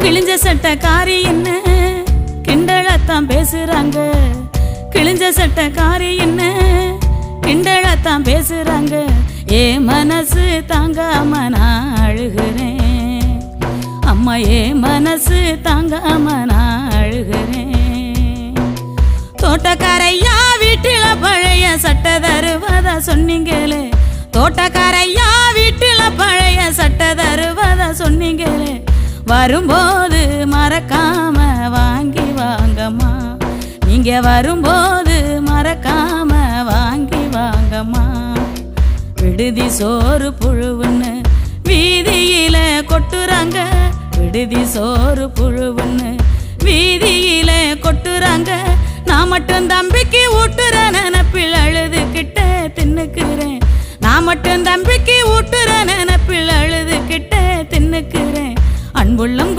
கிழிஞ்ச சட்டக்காரி என்ன கிண்டலத்தான் பேசுறாங்க. கிழிஞ்ச சட்டக்காரி என்ன கிண்டலத்தான் பேசுறாங்க. ஏ மனசு தாங்காம நான் அழுகிறேன். அம்மா ஏ மனசு தாங்காம நான் அழுகிறேன். தோட்டக்காரையா வீட்டில பழைய சட்டை தருவதா சொன்னீங்களே. தோட்டக்காரையா வீட்டில பழைய சட்டை தருவதா சொன்னீங்களே. வரும்போது மறக்காம வாங்கி வாங்கம்மா. நீங்க வரும்போது மறக்காம வாங்கி வாங்கம்மா. விடுதி சோறு புழுவுன்னு வீதியில கொட்டுறாங்க. விடுதி சோறு புழுவுன்னு வீதியில கொட்டுறாங்க. நான் மட்டும் தம்பிக்கு ஊட்டுற நினப்பில் அழுதுகிட்ட தின்னுக்குறேன். நான் மட்டும் தம்பிக்கு ஊட்டுற நினப்பில் அழுதுகிட்ட தின்னுக்குறேன். அன்புள்ளம்